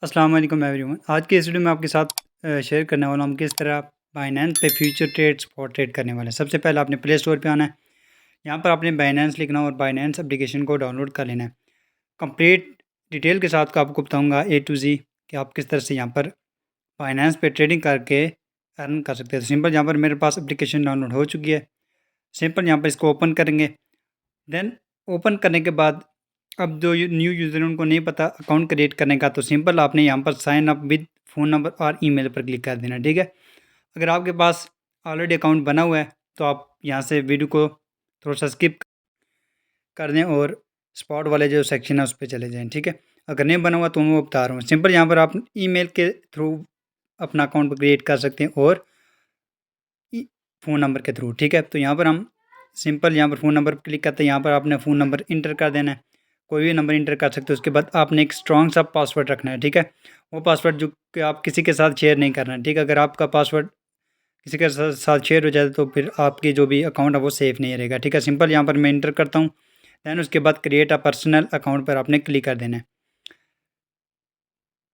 अस्सलाम वालेकुम एवरीवन। आज के इस वीडियो में आपके साथ शेयर करने वाला हूँ किस तरह बाइनेंस पे फ्यूचर ट्रेड स्पॉट ट्रेड करने वाले हैं। सबसे पहले आपने प्ले स्टोर पे आना है। यहाँ पर आपने बाइनेंस लिखना है और बाइनेंस एप्लीकेशन को डाउनलोड कर लेना है। कंप्लीट डिटेल के साथ आपको बताऊँगा ए टू जी कि आप किस तरह से यहाँ पर बाइनेंस पे ट्रेडिंग करके अर्न कर सकते हैं। तो सिंपल यहाँ पर मेरे पास एप्लीकेशन डाउनलोड हो चुकी है। सिंपल यहाँ पर इसको ओपन करेंगे। देन ओपन करने के बाद अब जो न्यू यूज़र उनको नहीं पता अकाउंट क्रिएट करने का, तो सिंपल आपने यहाँ पर sign up with phone number और ईमेल पर क्लिक कर देना। ठीक है। अगर आपके पास ऑलरेडी अकाउंट बना हुआ है तो आप यहाँ से वीडियो को थोड़ा सा स्किप कर दें और स्पॉट वाले जो सेक्शन है उस पर चले जाएँ। ठीक है। अगर नहीं बना हुआ तो मैं वो बता रहा हूँ। सिंपल यहाँ पर आप ईमेल के थ्रू अपना अकाउंट क्रिएट कर सकते हैं और फ़ोन नंबर के थ्रू। ठीक है। तो यहाँ पर हम सिंपल यहाँ पर फ़ोन नंबर पर क्लिक करते हैं। यहाँ पर आपने फ़ोन नंबर इंटर कर देना है। कोई भी नंबर इंटर कर सकते हो। उसके बाद आपने एक स्ट्रॉन्ग सा पासवर्ड रखना है। ठीक है। वो पासवर्ड जो कि आप किसी के साथ शेयर नहीं करना है। ठीक है। अगर आपका पासवर्ड किसी के साथ शेयर हो जाए तो फिर आपकी जो भी अकाउंट है वो सेफ़ नहीं रहेगा। ठीक है। सिंपल यहाँ पर मैं इंटर करता हूँ। दैन उसके बाद क्रिएट अ पर्सनल अकाउंट पर आपने क्लिक कर देना है।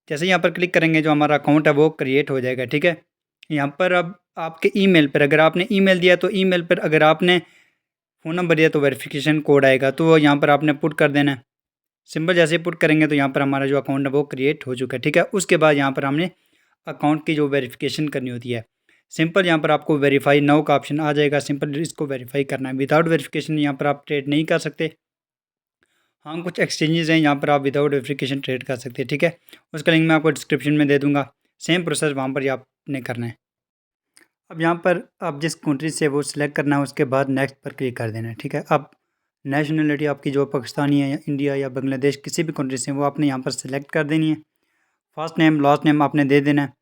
जैसे ही यहाँ पर क्लिक करेंगे जो हमारा अकाउंट है वो क्रिएट हो जाएगा। ठीक है। यहाँ पर अब आपके ईमेल पर अगर आपने ईमेल दिया तो ईमेल पर अगर आपने फ़ोन नंबर दिया तो वेरिफिकेशन कोड आएगा, तो वो यहाँ पर आपने पुट कर देना है। सिंपल जैसे ही पुट करेंगे तो यहाँ पर हमारा जो अकाउंट है वो क्रिएट हो चुका है। ठीक है। उसके बाद यहाँ पर हमने अकाउंट की जो वेरिफिकेशन करनी होती है। सिंपल यहाँ पर आपको वेरीफाई नाउ का ऑप्शन आ जाएगा। सिंपल इसको वेरीफाई करना है। विदाउट वेरिफिकेशन यहाँ पर आप ट्रेड नहीं कर सकते। हाँ, कुछ एक्सचेंजेस हैं यहाँ पर आप विदाउट वेरिफिकेशन ट्रेड कर सकते हैं। ठीक है। उसका लिंक मैं आपको डिस्क्रिप्शन में दे दूँगा। सेम प्रोसेस वहाँ पर ही आपने करना है। अब यहाँ पर आप जिस कंट्री से वो सिलेक्ट करना है उसके बाद नेक्स्ट पर क्लिक कर देना है। ठीक है। अब नेशनलिटी आपकी जो पाकिस्तानी है या इंडिया या बांग्लादेश किसी भी कंट्री से वो आपने यहाँ पर सिलेक्ट कर देनी है। फर्स्ट नेम लास्ट नेम आपने दे देना है।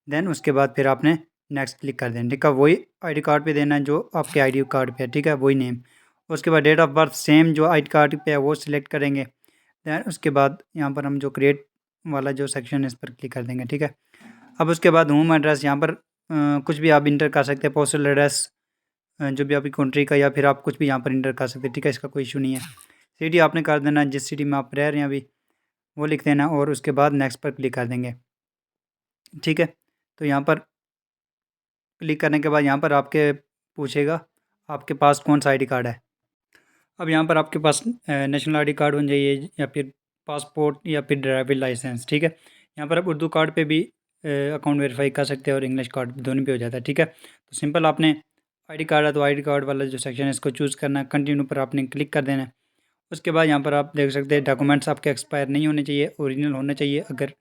देन उसके बाद फिर आपने नेक्स्ट क्लिक कर देना। ठीक है। वही आईडी कार्ड पे देना है जो आपके आईडी कार्ड पे है। ठीक है। वही नेम। उसके बाद डेट ऑफ बर्थ सेम जो आईडी कार्ड पे है वो सिलेक्ट करेंगे। देन उसके बाद यहाँ पर हम जो क्रिएट वाला जो सेक्शन है इस पर क्लिक कर देंगे। ठीक है। अब उसके बाद होम एड्रेस यहाँ पर कुछ भी आप इंटर कर सकते हैं। पोस्टल एड्रेस जो भी आपकी कंट्री का, या फिर आप कुछ भी यहाँ पर इंटर कर सकते हैं। ठीक है। इसका कोई इशू नहीं है। सिटी आपने कर देना है जिस सिटी में आप रह रहे हैं अभी वो लिख देना और उसके बाद नेक्स्ट पर क्लिक कर देंगे। ठीक है। तो यहाँ पर क्लिक करने के बाद यहाँ पर आपके पूछेगा आपके पास कौन सा आईडी कार्ड है। अब यहाँ पर आपके पास नेशनल आईडी कार्ड होना चाहिए या फिर पासपोर्ट या फिर ड्राइविंग लाइसेंस। ठीक है। यहाँ पर आप उर्दू कार्ड पे भी अकाउंट वेरीफाई कर सकते हैं और इंग्लिश कार्ड दोनों पे हो जाता है। ठीक है। तो सिंपल आपने आईडी कार्ड है तो आईडी कार्ड वाला जो सेक्शन है इसको चूज़ करना है। कंटिन्यू पर आपने क्लिक कर देना है। उसके बाद यहाँ पर आप देख सकते हैं डॉक्यूमेंट्स आपके एक्सपायर नहीं होने चाहिए, ओरिजिनल होने चाहिए। अगर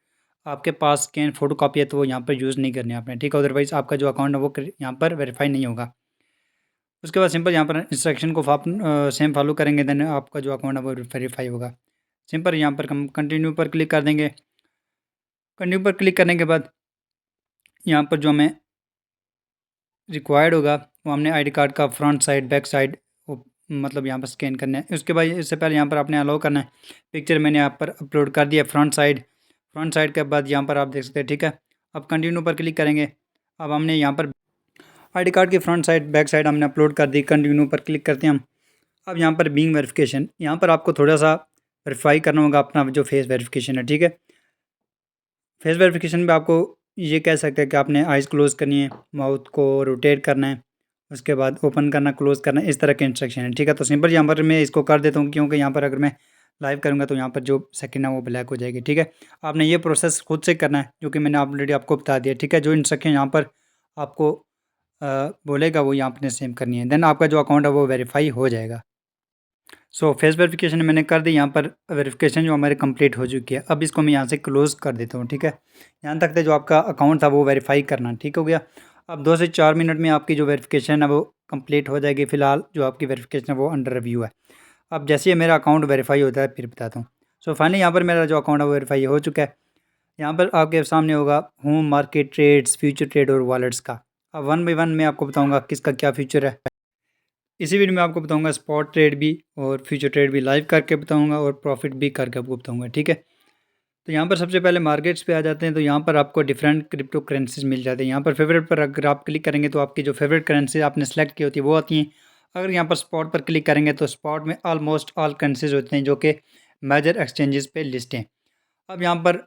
आपके पास स्कैन फोटो कॉपी है तो वो यहाँ पर यूज़ नहीं करनी है आपने। ठीक है। अदरवाइज़ आपका जो अकाउंट है वो यहाँ पर वेरीफाई नहीं होगा। उसके बाद सिंपल यहाँ पर इंस्ट्रक्शन को आप सेम फॉलो करेंगे देन आपका जो अकाउंट है वो वेरीफाई होगा। सिंपल यहाँ पर हम कंटिन्यू पर क्लिक कर देंगे। कंटिन्यू पर क्लिक करने के बाद यहाँ पर जो हमें रिक्वायर्ड होगा वो हमने आईडी कार्ड का फ्रंट साइड बैक साइड वो मतलब यहाँ पर स्कैन करना है। उसके बाद इससे पहले यहाँ पर आपने अलाउ करना है। पिक्चर मैंने यहाँ पर अपलोड कर दिया फ्रंट साइड के बाद यहाँ पर आप देख सकते हैं। ठीक है। अब कंटिन्यू पर क्लिक करेंगे। अब हमने यहाँ पर आईडी कार्ड की फ्रंट साइड बैक साइड हमने अपलोड कर दी। कंटिन्यू पर क्लिक करते हैं हम। अब यहाँ पर बीइंग वेरिफिकेशन यहाँ पर आपको थोड़ा सा वेरीफाई करना होगा अपना जो फेस वेरिफिकेशन है। ठीक है। फेस वेरिफिकेशन में आपको ये कह सकते हैं कि आपने आइज़ क्लोज़ करनी है, माउथ को रोटेट करना है, उसके बाद ओपन करना, क्लोज़ करना है, इस तरह के इंस्ट्रक्शन है। ठीक है। तो सिंपल यहाँ पर मैं इसको कर देता हूँ क्योंकि यहाँ पर अगर मैं लाइव करूँगा तो यहाँ पर जो सेकंड है वो ब्लैक हो जाएगी। ठीक है। आपने ये प्रोसेस खुद से करना है जो कि मैंने ऑलरेडी आपको बता दिया। ठीक है। जो इंस्ट्रक्शन यहाँ पर आपको बोलेगा वो यहाँ आपने सेम करनी है। देन आपका जो अकाउंट है वो वेरीफाई हो जाएगा। सो फेस वेरिफिकेशन मैंने कर दी। यहाँ पर वेरिफिकेशन जो हमारी कंप्लीट हो चुकी है। अब इसको मैं यहाँ से क्लोज़ कर देता हूँ। ठीक है। यहाँ तक जो आपका अकाउंट था वो वेरीफाई करना ठीक हो गया। अब 2 से 4 मिनट में आपकी जो वेरिफिकेशन है वो कंप्लीट हो जाएगी। फ़िलहाल जो आपकी वेरिफिकेशन है वो अंडर रिव्यू है। अब जैसे ही मेरा अकाउंट वेरीफाई होता है फिर बताता हूँ। सो फाइनली यहाँ पर मेरा जो अकाउंट है वो वेरीफाई हो चुका है। यहाँ पर आपके सामने होगा home, market trades, future trade और वॉलेट्स का। अब वन बाई वन मैं आपको बताऊँगा किसका क्या फ्यूचर है। इसी वीडियो में आपको बताऊंगा स्पॉट ट्रेड भी और फ्यूचर ट्रेड भी लाइव करके बताऊंगा और प्रॉफिट भी करके आपको बताऊंगा। ठीक है। तो यहाँ पर सबसे पहले मार्केट्स पे आ जाते हैं। तो यहाँ पर आपको डिफरेंट क्रिप्टो करेंसीज मिल जाते हैं। यहाँ पर फेवरेट पर अगर आप क्लिक करेंगे तो आपकी जो फेवरेट करेंसी आपने सेलेक्ट की होती है वो आती हैं। अगर यहाँ पर स्पॉट पर क्लिक करेंगे तो स्पॉट में ऑलमोस्ट ऑल करेंसीज होते हैं जो कि मेजर एक्सचेंजेस पे लिस्ट हैं। अब यहाँ पर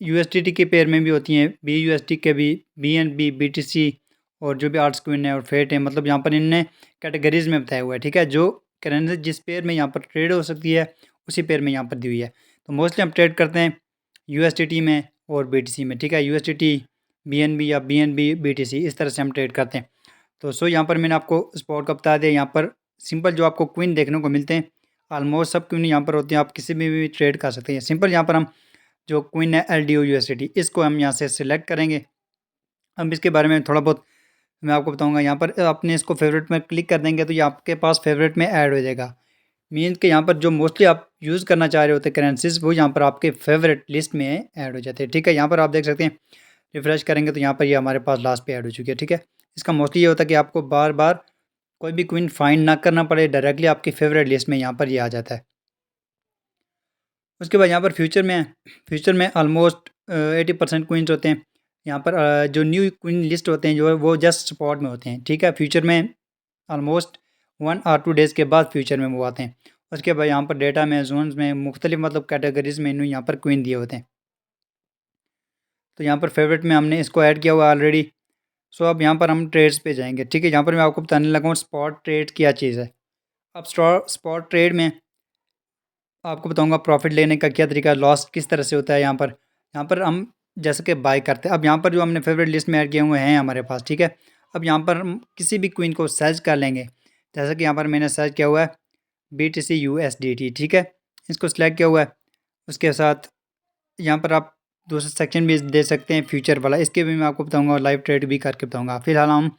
यूएसडीटी के पेयर में भी होती हैं, बीयूएसडी के भी, बीएनबी, बीटीसी और जो भी आर्ट्स क्विन है और फेट है, मतलब यहाँ पर इनने कैटेगरीज में बताया हुआ है, ठीक है। जो करेंसी जिस पेयर में यहाँ पर ट्रेड हो सकती है उसी पेयर में यहाँ पर दी हुई है। तो मोस्टली हम ट्रेड करते हैं यूएसडीटी में और बीटीसी में, ठीक है। यूएसडीटी, बीएनबी या बीएनबी, बीटीसी, इस तरह से हम ट्रेड करते हैं। तो यहाँ पर मैंने आपको स्पॉट का बता दिया। यहाँ पर सिंपल जो आपको क्विन देखने को मिलते हैं, ऑलमोस्ट सब क्विन यहाँ पर होती हैं, आप किसी में भी ट्रेड कर सकते हैं। सिंपल यहाँ पर हम जो क्विन है LDO USDT, इसको हम यहाँ से सिलेक्ट करेंगे। अब इसके बारे में थोड़ा बहुत मैं आपको बताऊंगा। यहाँ पर आपने इसको फेवरेट में क्लिक कर देंगे तो ये आपके पास फेवरेट में ऐड हो जाएगा। मीन्स कि यहाँ पर जो मोस्टली आप यूज़ करना चाह रहे होते हैं करेंसीज, वो यहाँ पर आपके फेवरेट लिस्ट में ऐड हो जाते हैं, ठीक है। यहाँ पर आप देख सकते हैं, रिफ्रेश करेंगे तो यहाँ पर ये हमारे पास लास्ट पे ऐड हो चुकी है, ठीक है। इसका मोस्टली ये होता है कि आपको बार बार कोई भी क्विन फाइंड ना करना पड़े, डायरेक्टली आपकी फेवरेट लिस्ट में यहाँ पर ये आ जाता है। उसके बाद यहाँ पर फ्यूचर में ऑलमोस्ट 80% क्विंस होते हैं। यहाँ पर जो न्यू क्विन लिस्ट होते हैं जो है वो जस्ट स्पॉट में होते हैं, ठीक है। फ्यूचर में ऑलमोस्ट 1 और 2 डेज़ के बाद फ्यूचर में वो आते हैं। उसके बाद यहाँ पर डेटा में, जोन्स में, मुख्तलिफ मतलब कैटेगरीज में इन्होंने यहाँ पर क्विन दिए होते हैं। तो यहाँ पर फेवरेट में हमने इसको ऐड किया हुआ ऑलरेडी। सो अब यहाँ पर हम ट्रेड्स पे जाएंगे, ठीक है। यहाँ पर मैं आपको बताने लगा हूँ स्पॉट ट्रेड क्या चीज़ है। अब स्पॉट ट्रेड में आपको बताऊंगा प्रॉफिट लेने का क्या तरीका, लॉस किस तरह से होता है। यहाँ पर हम जैसे कि बाय करते हैं। अब यहाँ पर जो हमने फेवरेट लिस्ट में ऐड किए हुए हैं हमारे पास, ठीक है। अब यहाँ पर हम किसी भी क्विन को सर्च कर लेंगे। जैसे कि यहाँ पर मैंने सर्च किया हुआ है BTC USDT, ठीक है। इसको सिलेक्ट किया हुआ है। उसके साथ यहाँ पर आप दूसरा सेक्शन भी दे सकते हैं फ्यूचर वाला, इसके भी मैं आपको बताऊँगा, लाइव ट्रेड भी करके बताऊँगा। फिलहाल हम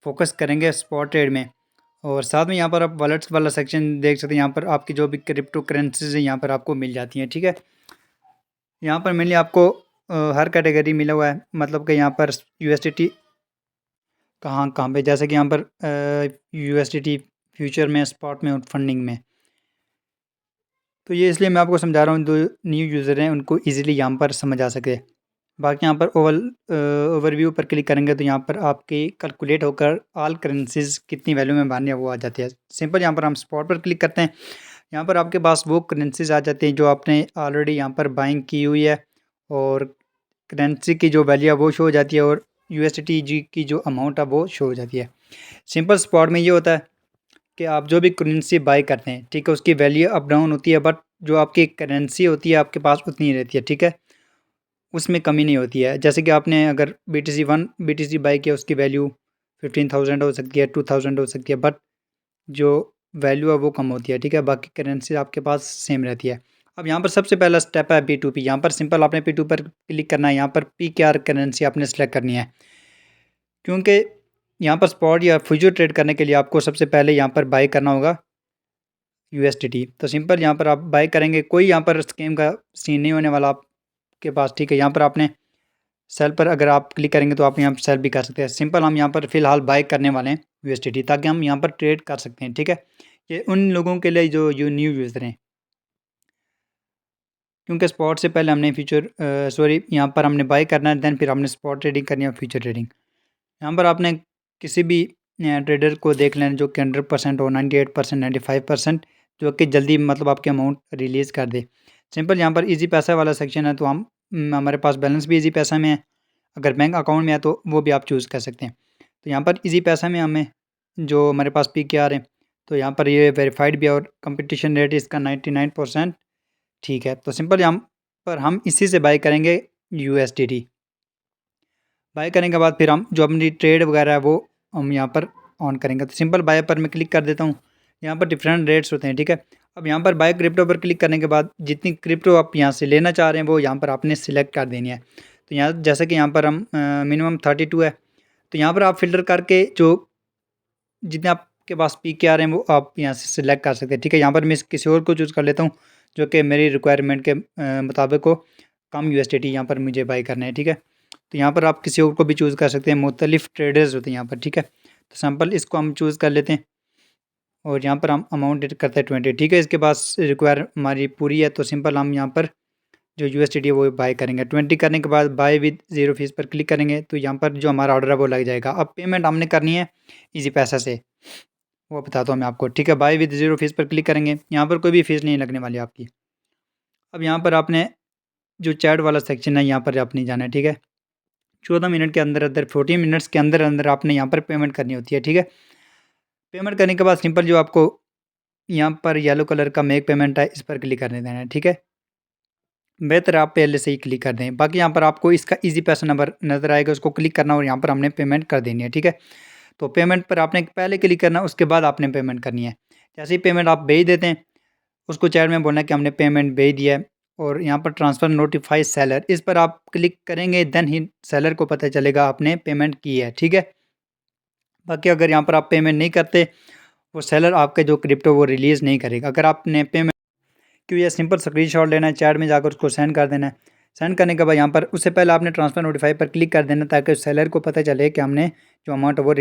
फोकस करेंगे स्पॉट ट्रेड में। और साथ में यहाँ पर आप वॉलेट्स वाला सेक्शन देख सकते हैं। यहाँ पर आपकी जो भी क्रिप्टो करेंसीज हैं यहाँ पर आपको मिल जाती हैं, ठीक है। यहाँ पर मेनली आपको हर कैटेगरी मिला हुआ है, मतलब कि यहाँ पर USDT कहाँ कहाँ पे, जैसे कि यहाँ पर USDT फ्यूचर में, स्पॉट में और फंडिंग में। तो ये इसलिए मैं आपको समझा रहा हूँ, जो न्यू यूज़र हैं उनको ईजिली यहाँ पर समझ आ सके। बाकी यहाँ पर ओवरव्यू पर क्लिक करेंगे तो यहाँ पर आपकी कैलकुलेट होकर ऑल करेंसीज कितनी वैल्यू में बांधनी है वो आ जाती है। सिंपल यहाँ पर हम स्पॉट पर क्लिक करते हैं। यहाँ पर आपके पास वो करेंसीज आ जाती हैं जो आपने ऑलरेडी यहाँ पर बाइंग की हुई है, और करेंसी की जो वैल्यू है वो शो हो जाती है, और USDT की जो अमाउंट है वो शो हो जाती है। सिंपल स्पॉट में ये होता है कि आप जो भी करेंसी बाय करते हैं, ठीक है, उसकी वैल्यू अप डाउन होती है, बट जो आपकी करेंसी होती है आपके पास उतनी ही रहती है, ठीक है। उसमें कमी नहीं होती है। जैसे कि आपने अगर BTC बाई किया, उसकी वैल्यू 15,000 हो सकती है, 2,000 हो सकती है, बट जो वैल्यू है वो कम होती है, ठीक है। बाकी करेंसी आपके पास सेम रहती है। अब यहाँ पर सबसे पहला स्टेप है P2P। यहाँ पर सिंपल आपने P2 पर क्लिक करना है। यहाँ पर PKR करेंसी आपने सेलेक्ट करनी है, क्योंकि यहाँ पर स्पॉट या फ्यूचर ट्रेड करने के लिए आपको सबसे पहले यहाँ पर बाई करना होगा USDT। तो सिंपल यहाँ पर आप बाई करेंगे, कोई यहाँ पर स्कीम का सीन नहीं होने वाला आपके पास, ठीक है। यहाँ पर आपने सेल पर अगर आप क्लिक करेंगे तो आप यहाँ पर सेल भी कर सकते हैं। सिंपल हम यहाँ पर फ़िलहाल बाय करने वाले हैं USDT, ताकि हम यहाँ पर ट्रेड कर सकते हैं, ठीक है। ये उन लोगों के लिए जो न्यू यूज़र हैं, क्योंकि स्पॉट से पहले हमने यहाँ पर हमने बाय करना है, देन फिर हमने स्पॉट ट्रेडिंग करनी है, फ्यूचर ट्रेडिंग। यहाँ पर आपने किसी भी ट्रेडर को देख लेना जो कि 100% हो, 98%, 95%, जो कि जल्दी मतलब आपके अमाउंट रिलीज़ कर दे। सिंपल यहाँ पर इजी पैसा वाला सेक्शन है, तो हमारे पास बैलेंस भी इजी पैसा में है। अगर बैंक अकाउंट में है तो वो भी आप चूज़ कर सकते हैं। तो यहाँ पर इजी पैसा में हमें जो हमारे पास PKR है, तो यहाँ पर ये वेरीफाइड भी है, और कंपटीशन रेट इसका 99%, ठीक है। तो सिंपल यहाँ पर हम इसी से बाय करेंगे USDT। बाय करने के बाद फिर हम जो अपनी ट्रेड वगैरह है वो हम यहाँ पर ऑन करेंगे। तो सिंपल बाय पर मैं क्लिक कर देता हूँ। यहाँ पर डिफरेंट रेट्स होते हैं, ठीक है। अब यहाँ पर बाय क्रिप्टो पर क्लिक करने के बाद जितनी क्रिप्टो आप यहाँ से लेना चाह रहे हैं वो यहाँ पर आपने सिलेक्ट कर देनी है। तो यहाँ जैसे कि यहाँ पर हम मिनिमम 32 है, तो यहाँ पर आप फिल्टर करके जो जितने आपके पास PKR हैं वो आप यहाँ से सिलेक्ट कर सकते हैं, ठीक है। यहाँ पर मैं किसी और को चूज़ कर लेता हूँ जो कि मेरी रिक्वायरमेंट के मुताबिक हो, कम USDT यहाँ पर मुझे बाय करना है, ठीक है। तो यहाँ पर आप किसी और को भी चूज़ कर सकते हैं, मुख्तलिफ ट्रेडर्स होते हैं यहाँ पर, ठीक है। तो सैम्पल इसको हम चूज़ कर लेते हैं, और यहाँ पर हम अमाउंट करते हैं 20, ठीक है। इसके बाद रिक्वायर हमारी पूरी है, तो सिंपल हम यहाँ पर जो USDT है वो बाय करेंगे। 20 करने के बाद बाय विद 0 फीस पर क्लिक करेंगे, तो यहाँ पर जो हमारा ऑर्डर है वो लग जाएगा। अब पेमेंट हमने करनी है ईजी पैसा से, वो बताता हूँ मैं आपको, ठीक है। बाय विद 0 फीस पर क्लिक करेंगे, यहाँ पर कोई भी फ़ीस नहीं लगने वाली आपकी। अब यहाँ पर आपने जो चैट वाला सेक्शन है यहाँ पर आपने जाना है, ठीक है। 14 मिनट के अंदर अंदर 14 मिनट्स के अंदर अंदर आपने यहाँ पर पेमेंट करनी होती है, ठीक है। पेमेंट करने के बाद सिंपल जो आपको यहाँ पर येलो कलर का मेक पेमेंट है, इस पर क्लिक करने देना है, ठीक है। बेहतर आप पहले से ही क्लिक कर दें। बाकी यहाँ पर आपको इसका ईज़ी पैसा नंबर नज़र आएगा, उसको क्लिक करना और यहाँ पर हमने पेमेंट कर देनी है, ठीक है। तो पेमेंट पर आपने पहले क्लिक करना, उसके बाद आपने पेमेंट करनी है। जैसे ही पेमेंट आप भेज देते हैं, उसको चैट में बोलना है कि हमने पेमेंट भेज दिया है और यहाँ पर ट्रांसफ़र नोटिफाई सेलर, इस पर आप क्लिक करेंगे, देन ही सेलर को पता चलेगा आपने पेमेंट की है, ठीक है। बाकी अगर यहाँ पर आप पेमेंट नहीं करते, वो सेलर आपके जो क्रिप्टो वो रिलीज़ नहीं करेगा। अगर आपने पेमेंट क्यों, ये सिंपल स्क्रीनशॉट लेना है, चैट में जाकर उसको सेंड कर देना है। सेंड करने के बाद यहाँ पर उससे पहले आपने ट्रांसफ़र नोटिफाई पर क्लिक कर देना, ताकि सेलर को पता चले कि हमने जो अमाउंट है वो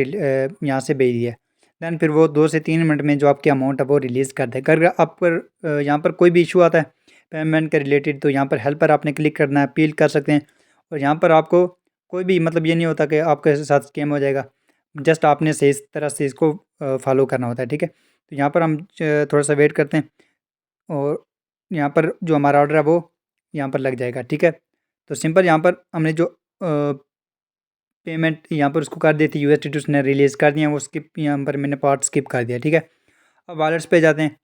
यहाँ से भेज दिया है। दैन फिर वो 2 से 3 मिनट में जो आपकी अमाउंट है वो रिलीज़ कर देगा। अगर आप पर यहाँ पर कोई भी इशू आता है पेमेंट के रिलेटेड, तो यहाँ पर हेल्प पर आपने क्लिक करना है, अपील कर सकते हैं। और यहाँ पर आपको कोई भी मतलब ये नहीं होता कि आपके साथ स्कैम हो जाएगा, जस्ट आपने सही तरह से इसको फॉलो करना होता है, ठीक है। तो यहाँ पर हम थोड़ा सा वेट करते हैं और यहाँ पर जो हमारा ऑर्डर है वो यहाँ पर लग जाएगा, ठीक है। तो सिंपल यहाँ पर हमने जो पेमेंट यहाँ पर उसको कर दी थी, यूएसडीटी उसने रिलीज़ कर दिया, वो स्किप यहाँ पर मैंने पार्ट स्किप कर दिया, ठीक है। अब वॉलेट्स पे जाते हैं,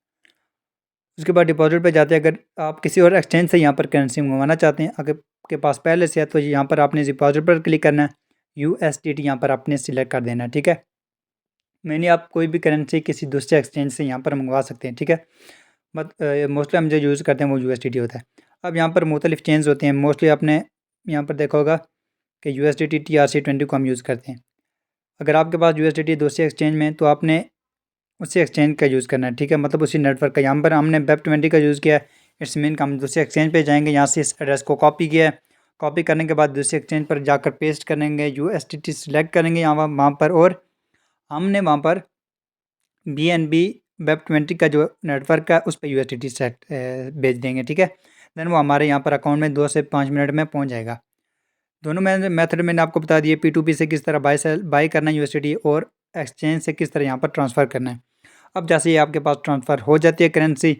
उसके बाद डिपॉजिट पे जाते हैं। अगर आप किसी और एक्सचेंज से यहाँ पर करेंसी मंगवाना चाहते हैं, अगर आपके पास पहले से है, तो यहाँ पर आपने डिपॉजिट पर क्लिक करना है, यूएसडीटी यहाँ पर आपने सिलेक्ट कर देना है, ठीक है। मैंने आप कोई भी करेंसी किसी दूसरे एक्सचेंज से यहाँ पर मंगवा सकते हैं, ठीक है। बट मोस्टली हम जो यूज़ करते हैं वो यूएसडीटी होता है। अब यहाँ पर मुख्तलिफ चेंज होते हैं, मोस्टली आपने यहाँ पर देखा होगा कि यूएसडीटी TRC20 को हम यूज़ करते हैं। अगर आपके पास यूएसडीटी दूसरे एक्सचेंज में है, तो आपने उसी एक्सचेंज का यूज़ करना है, ठीक है, मतलब उसी नेटवर्क का। यहाँ पर हमने वेब20 का यूज़ किया है, इट्स मीन का हम दूसरे एक्सचेंज पे जाएंगे, यहाँ से इस एड्रेस को कॉपी किया है, कॉपी करने के बाद दूसरे एक्सचेंज पर जाकर पेस्ट करेंगे, यूएसडीटी सिलेक्ट करेंगे यहाँ वहाँ पर, और हमने वहाँ पर BNB वेब20 का जो नेटवर्क है उस पर यूएसडीटी सेट भेज देंगे, ठीक है। देन वो हमारे यहाँ पर अकाउंट में 2 से 5 मिनट में पहुँच जाएगा। दोनों मेथड मैंने आपको बता दिए, P2P से किस तरह बाई करना है यूएसडीटी, और एक्सचेंज से किस तरह यहाँ पर ट्रांसफ़र करना है। अब जैसे ही आपके पास ट्रांसफ़र हो जाती है करेंसी,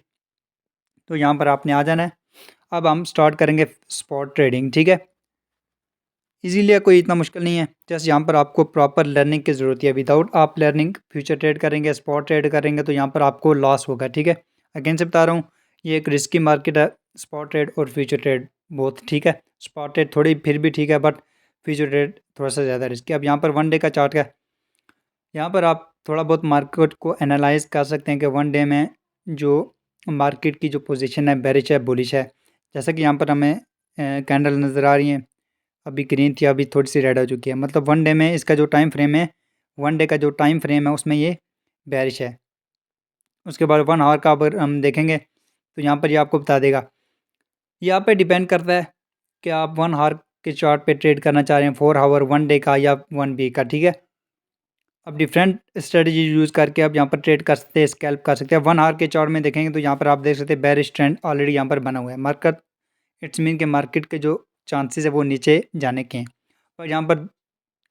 तो यहाँ पर आपने आ जाना है। अब हम स्टार्ट करेंगे स्पॉट ट्रेडिंग, ठीक है। इजीली है, कोई इतना मुश्किल नहीं है। जैसे यहाँ पर आपको प्रॉपर लर्निंग की ज़रूरत है। विदाउट आप लर्निंग फ्यूचर ट्रेड करेंगे, स्पॉट ट्रेड करेंगे, तो यहाँ पर आपको लॉस होगा, ठीक है। अगेन से बता रहा हूँ, ये एक रिस्की मार्केट है, स्पॉट ट्रेड और फ्यूचर ट्रेड बहुत, ठीक है। स्पॉट ट्रेड थोड़ी फिर भी ठीक है, बट फ्यूचर ट्रेड थोड़ा सा ज़्यादा रिस्की। अब यहाँ पर 1 डे का चार्ट है, यहाँ पर आप थोड़ा बहुत मार्केट को एनालाइज कर सकते हैं कि 1 डे में जो मार्केट की जो पोजीशन है, बेरिश है बुलिश है। जैसा कि यहाँ पर हमें कैंडल नज़र आ रही हैं, अभी ग्रीन थी, अभी थोड़ी सी रेड हो चुकी है, मतलब 1 डे में इसका जो टाइम फ्रेम है, 1 डे का जो टाइम फ्रेम है उसमें ये बेरिश है। उसके बाद 1 आवर का अगर हम देखेंगे, तो यहाँ पर ये आपको बता देगा। यहाँ पे डिपेंड करता है कि आप 1 आवर के चार्ट पे ट्रेड करना चाह रहे हैं, 4 आवर, 1 डे का या 1 वीक का, ठीक है। अब डिफरेंट स्ट्रेटजी यूज़ करके आप यहाँ पर ट्रेड कर सकते हैं, स्कैल्प कर सकते हैं। 1 आवर के चार्ट में देखेंगे तो यहाँ पर आप देख सकते हैं बेरिश ट्रेंड ऑलरेडी यहाँ पर बना हुआ है। मार्केट, इट्स मीन के मार्केट के जो चांसेस है वो नीचे जाने के हैं। और यहाँ पर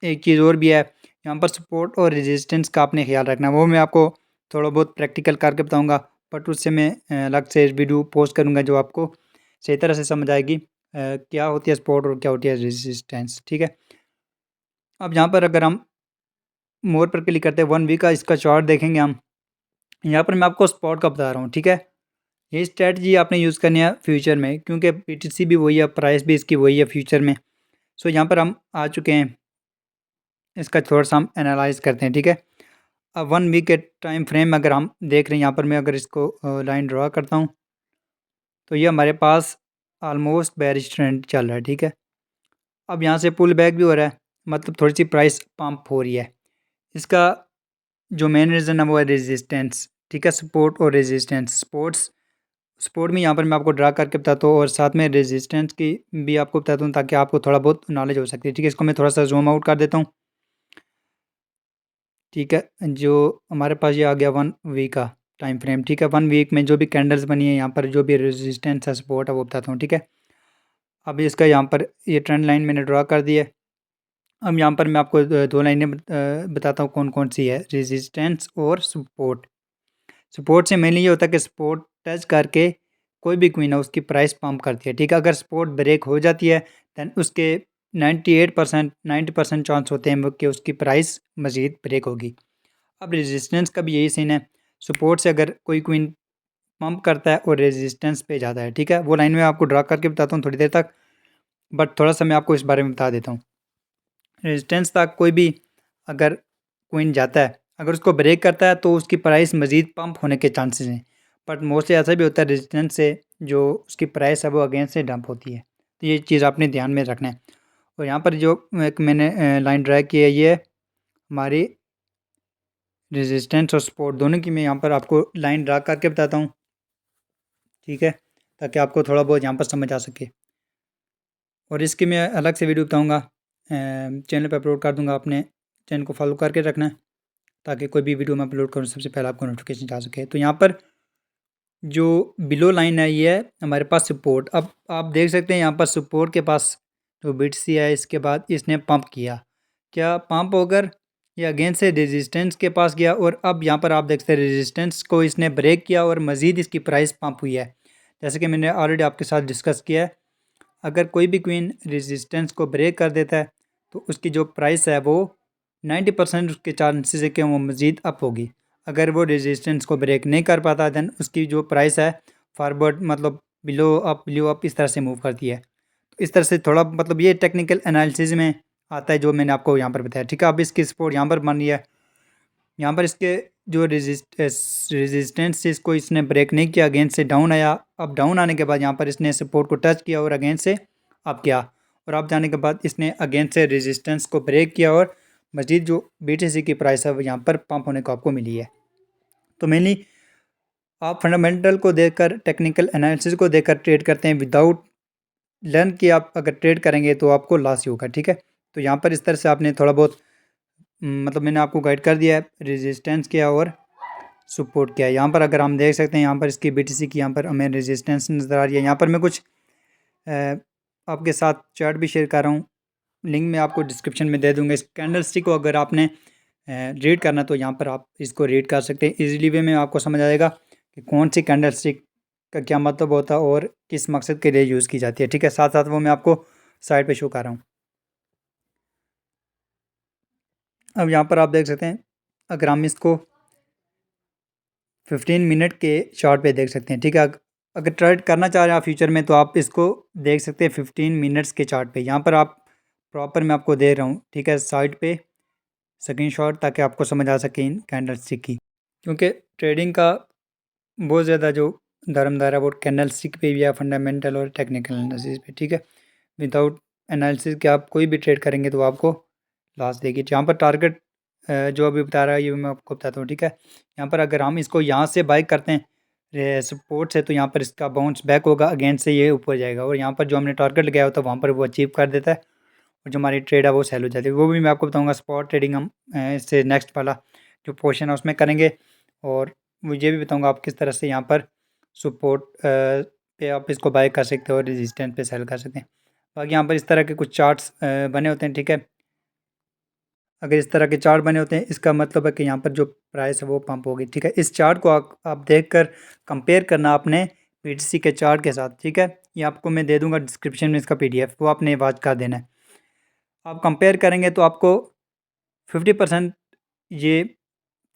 एक चीज़ और भी है, यहाँ पर सपोर्ट और रेजिस्टेंस का आपने ख्याल रखना है। वो मैं आपको थोड़ा बहुत प्रैक्टिकल करके बताऊँगा, बट उससे मैं अलग से वीडियो पोस्ट करूँगा जो आपको सही तरह से समझ आएगी क्या होती है सपोर्ट और क्या होती है रेजिस्टेंस, ठीक है। अब यहाँ पर अगर हम मोर पर क्लिक करते हैं, 1 वीक का इसका चार्ट देखेंगे हम। यहाँ पर मैं आपको स्पॉट का बता रहा हूँ, ठीक है। ये स्ट्रेटजी आपने यूज़ करनी है फ्यूचर में, क्योंकि BTC भी वही है, प्राइस भी इसकी वही है फ्यूचर में। सो यहाँ पर हम आ चुके हैं, इसका थोड़ा सा हम एनालाइज करते हैं, ठीक है। अब 1 वीक के टाइम फ्रेम में अगर हम देख रहे हैं, यहाँ पर मैं अगर इसको लाइन ड्रा करता हूँ, तो ये हमारे पास ऑलमोस्ट बेरिश ट्रेंड चल रहा है, ठीक है। अब यहाँ से पुल बैक भी हो रहा है, मतलब थोड़ी सी प्राइस पंप हो रही है। इसका जो मेन रीज़न है वो है रेजिस्टेंस, ठीक है, सपोर्ट और रेजिस्टेंस। सपोर्ट में यहाँ पर मैं आपको ड्रा करके बताता हूँ, और साथ में रेजिस्टेंस की भी आपको बताता हूँ, ताकि आपको थोड़ा बहुत नॉलेज हो सकती है, ठीक है। इसको मैं थोड़ा सा जूम आउट कर देता हूँ, ठीक है। जो हमारे पास ये आ गया 1 वीक का टाइम फ्रेम, ठीक है। 1 वीक में जो भी कैंडल्स बनी है, यहाँ पर जो भी रेजिस्टेंस है, सपोर्ट है, वो बताता हूँ, ठीक है। अब इसका यहाँ पर ये ट्रेंड लाइन मैंने ड्रा कर दी है। अब यहाँ पर मैं आपको 2 लाइनें बताता हूँ कौन कौन सी है, रेजिस्टेंस और सपोर्ट। सपोर्ट से मेनली ये होता है कि सपोर्ट टच करके कोई भी क्वीन है उसकी प्राइस पम्प करती है, ठीक है। अगर सपोर्ट ब्रेक हो जाती है दैन उसके 98% 90% चांस होते हैं कि उसकी प्राइस मज़ीद ब्रेक होगी। अब रेजिस्टेंस का भी यही सीन है, सपोर्ट से अगर कोई क्वीन पंप करता है और रेजिस्टेंस पे जाता है, ठीक है। वो लाइन में आपको ड्रा करके बताता हूँ थोड़ी देर तक, बट थोड़ा सा मैं आपको इस बारे में बता देता हूँ। रेजिस्टेंस तक कोई भी अगर क्वीन जाता है, अगर उसको ब्रेक करता है तो उसकी प्राइस मज़ीद पंप होने के चांसेस हैं, बट मोस्टली ऐसा भी होता है रेजिस्टेंस से जो उसकी प्राइस है वो अगेंस्ट से डंप होती है। तो ये चीज़ आपने ध्यान में रखना है। और यहाँ पर जो एक मैंने लाइन ड्रा की है, ये हमारी रेजिस्टेंस और सपोर्ट दोनों की मैं यहाँ पर आपको लाइन ड्रा करके बताता हूँ, ठीक है, ताकि आपको थोड़ा बहुत यहाँ पर समझ आ सके। और इसकी मैं अलग से वीडियो बताऊँगा, चैनल पर अपलोड कर दूँगा। आपने चैनल को फॉलो करके रखना है ताकि कोई भी वीडियो मैं अपलोड करूँ सबसे पहले आपको नोटिफिकेशन जा सके। तो यहाँ पर जो बिलो लाइन है ये है हमारे पास सपोर्ट। अब आप देख सकते हैं यहाँ पर सपोर्ट के पास जो BTC है इसके बाद इसने पंप किया, क्या पंप होकर ये अगेन से रेजिस्टेंस के पास गया, और अब यहाँ पर आप देख सकते हैं रेजिस्टेंस को इसने ब्रेक किया और मज़ीद इसकी प्राइस पंप हुई है। जैसे कि मैंने ऑलरेडी आपके साथ डिस्कस किया है, अगर कोई भी क्वीन रेजिस्टेंस को ब्रेक कर देता है तो उसकी जो प्राइस है वो 90% उसके चांसेस है कि वो मज़ीद अप होगी। अगर वो रेजिस्टेंस को ब्रेक नहीं कर पाता दैन उसकी जो प्राइस है फॉरवर्ड मतलब बिलो अप इस तरह से मूव करती है। तो इस तरह से थोड़ा मतलब ये टेक्निकल एनालिसिस में आता है जो मैंने आपको यहाँ पर बताया, ठीक है। अब इसकी सपोर्ट यहाँ पर बन रही है, यहाँ पर इसके जो रेजिस्टेंस इसको इसने ब्रेक नहीं किया, अगेंस्ट से डाउन आया। अब डाउन आने के बाद यहाँ पर इसने सपोर्ट को टच किया और अगेंस्ट से अप किया, और अप जाने के बाद इसने अगेंस्ट से रेजिस्टेंस को ब्रेक किया और मजीद जो BTC की प्राइस है वो यहाँ पर पंप होने को आपको मिली है। तो मेनली आप फंडामेंटल को देखकर टेक्निकल एनालिसिस को देखकर ट्रेड करते हैं, विदाउट लर्न कि आप अगर ट्रेड करेंगे तो आपको लॉस ही होगा, ठीक है। तो यहाँ पर इस तरह से आपने थोड़ा बहुत मतलब मैंने आपको गाइड कर दिया है रेजिस्टेंस क्या और सपोर्ट क्या है। यहाँ पर अगर हम देख सकते हैं यहाँ पर इसकी BTC की यहाँ पर हमें रेजिस्टेंस नज़र आ रही है। यहाँ पर मैं कुछ आपके साथ चार्ट भी शेयर कर रहा हूँ, लिंक मैं आपको डिस्क्रिप्शन में दे दूँगा। इस कैंडल स्टिक को अगर आपने रीड करना तो यहाँ पर आप इसको रीड कर सकते हैं। ईजिली वे में आपको समझ आएगा कि कौन सी कैंडल स्टिक का क्या मतलब होता है और किस मकसद के लिए यूज़ की जाती है, ठीक है। साथ साथ वो मैं आपको साइड पे शो कर रहा हूँ। अब यहाँ पर आप देख सकते हैं, अगर हम इसको 15 मिनट के चार्ट पे देख सकते हैं, ठीक है। अगर ट्रेड करना चाह रहे हैं आप फ्यूचर में तो आप इसको देख सकते हैं 15 मिनट्स के चार्ट पे। यहाँ पर आप प्रॉपर मैं आपको दे रहा हूँ, ठीक है, साइड पे स्क्रीनशॉट, ताकि आपको समझ आ सके इन कैंडल स्टिक की। क्योंकि ट्रेडिंग का बहुत ज़्यादा जो धर्मधारा वो कैंडल स्टिक पे भी है, फंडामेंटल और टेक्निकल एनालिसिस पे, ठीक है। विदाउट एनालिसिस के आप कोई भी ट्रेड करेंगे तो आपको लॉस देगी। यहाँ पर टारगेट जो अभी बता रहा है ये मैं आपको बताता हूँ, ठीक है। यहाँ पर अगर हम इसको यहाँ से बाई करते हैं सपोर्ट से तो यहाँ पर इसका बाउंस बैक होगा, अगेंस्ट से ये ऊपर जाएगा, और यहाँ पर जो हमने टारगेट लगाया होता है वहाँ पर वो अचीव कर देता है, और जो हमारी ट्रेड है वो सेल हो जाती है। वो भी मैं आपको बताऊँगा स्पॉट ट्रेडिंग हम इससे नेक्स्ट वाला जो पोर्शन है उसमें करेंगे, और मुझे भी बताऊँगा आप किस तरह से यहाँ पर सपोर्ट पे आप इसको बाय कर सकते हो और रेजिस्टेंस पे सेल कर सकते हैं। बाकी यहाँ पर इस तरह के कुछ चार्ट्स बने होते हैं, ठीक है। अगर इस तरह के चार्ट बने होते हैं इसका मतलब है कि यहाँ पर जो प्राइस है वो पंप होगी, ठीक है। इस चार्ट को आप देखकर कंपेयर करना आपने BTC के चार्ट के साथ, ठीक है। ये आपको मैं दे दूंगा डिस्क्रिप्शन में इसका PDF, वो आपने वॉच कर देना है। आप कंपेयर करेंगे तो आपको 50% ये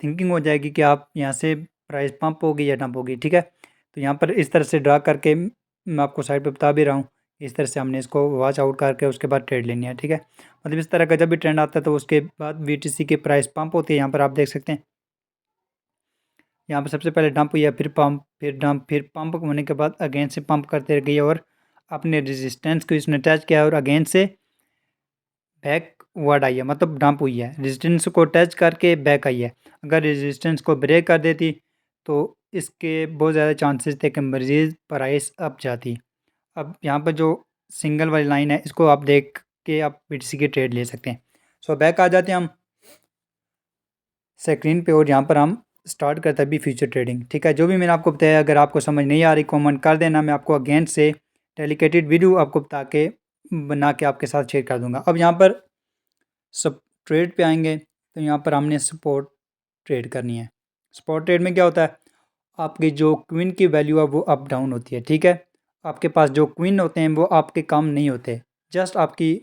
थिंकिंग हो जाएगी कि आप यहाँ से प्राइस पंप होगी या डंप होगी, ठीक है। तो यहाँ पर इस तरह से ड्रा करके मैं आपको साइड पे बता भी रहा हूँ, इस तरह से हमने इसको वॉच आउट करके उसके बाद ट्रेड लेनी है, ठीक है। मतलब इस तरह का जब भी ट्रेंड आता है तो उसके बाद BTC की प्राइस पंप होती है। यहाँ पर आप देख सकते हैं यहाँ पर सबसे पहले डंप हुई है, फिर पंप, फिर डंप, फिर पंप होने के बाद अगेन से पंप करते गई और अपने रेजिस्टेंस को इसने टच किया और अगेन से बैक वर्ड आई है, मतलब डंप हुई है। रेजिस्टेंस को टच करके बैक आई है। अगर रेजिस्टेंस को ब्रेक कर देती तो इसके बहुत ज़्यादा चांसेस थे कि मजीद प्राइस अप जाती। अब यहाँ पर जो सिंगल वाली लाइन है इसको आप देख के आप BTC की ट्रेड ले सकते हैं। सो बैक आ जाते हैं हम स्क्रीन पे, और यहाँ पर हम स्टार्ट करते हैं अभी फ्यूचर ट्रेडिंग, ठीक है। जो भी मैंने आपको बताया अगर आपको समझ नहीं आ रही कमेंट कर देना, मैं आपको अगेन से डेलिकेटेड वीडियो आपको बना के आपके साथ शेयर कर दूंगा। अब यहाँ पर सब ट्रेड पे आएंगे तो यहाँ पर हमने सपोर्ट ट्रेड करनी है। सपोर्ट ट्रेड में क्या होता है, आपकी जो क्वीन की वैल्यू है वो अप डाउन होती है, ठीक है। आपके पास जो क्वीन होते हैं वो आपके काम नहीं होते, जस्ट आपकी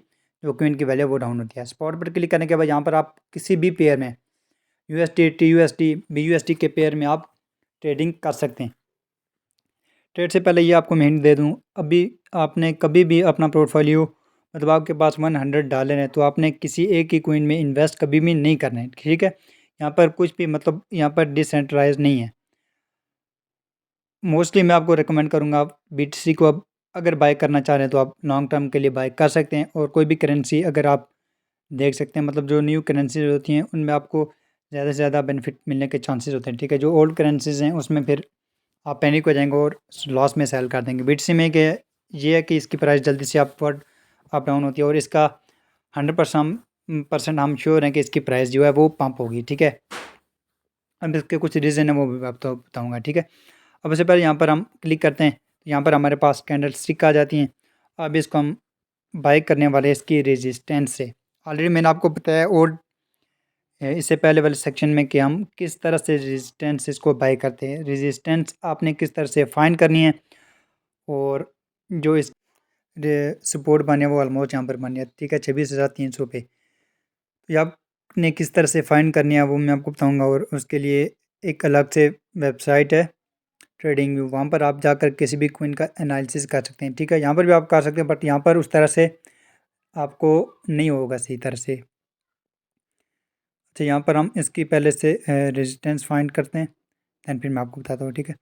जो क्वीन की वैल्यू है वो डाउन होती है। स्पॉट पर क्लिक करने के बाद यहाँ पर आप किसी भी पेयर में USD, TUSD, BUSD के पेयर में आप ट्रेडिंग कर सकते हैं। ट्रेड से पहले ये आपको मैं हिंट दे दूँ, अभी आपने कभी भी अपना पोर्टफोलियो मतलब आपके पास $100 है तो आपने किसी एक ही कॉइन में इन्वेस्ट कभी भी नहीं करना है, ठीक है। यहाँ पर कुछ भी मतलब यहाँ पर डिसेंट्रलाइज नहीं है। मोस्टली मैं आपको रिकमेंड करूँगा आप BTC को अब अगर बाय करना चाह रहे हैं तो आप लॉन्ग टर्म के लिए बाय कर सकते हैं। और कोई भी करेंसी अगर आप देख सकते हैं मतलब जो न्यू करेंसीज होती हैं उनमें आपको ज़्यादा से ज़्यादा बेनिफिट मिलने के चांसेस होते हैं, ठीक है। जो ओल्ड करेंसीज हैं उसमें फिर आप पैनिक हो जाएंगे और लॉस में सेल कर देंगे। BTC में कि ये है कि इसकी प्राइस जल्दी से अप डाउन होती है और इसका 100% हम श्योर हैं कि इसकी प्राइस जो है वो पंप होगी, ठीक है। अब इसके कुछ रीज़न है वो भी आपको बताऊँगा, ठीक है। अब इससे पहले यहाँ पर हम क्लिक करते हैं, यहाँ पर हमारे पास कैंडल स्टिक आ जाती हैं। अब इसको हम बाय करने वाले इसकी रेजिस्टेंस से, ऑलरेडी मैंने आपको बताया और इससे पहले वाले सेक्शन में कि हम किस तरह से रेजिस्टेंस इसको बाय करते हैं। रेजिस्टेंस आपने किस तरह से फाइंड करनी है और जो इस सपोर्ट बने वो ऑलमोस्ट यहाँ पर बने हैं, ठीक है, 26,300 पे। तो ये आपने किस तरह से फाइंड करनी है वो मैं आपको बताऊँगा। और उसके लिए एक अलग से वेबसाइट है ट्रेडिंग व्यू, वहाँ पर आप जाकर किसी भी कॉइन का एनालिसिस कर सकते हैं, ठीक है। यहाँ पर भी आप कर सकते हैं बट यहाँ पर उस तरह से आपको नहीं होगा सही तरह से। अच्छा, यहाँ पर हम इसकी पहले से रेजिस्टेंस फाइंड करते हैं, दैन फिर मैं आपको बताता हूँ, ठीक है।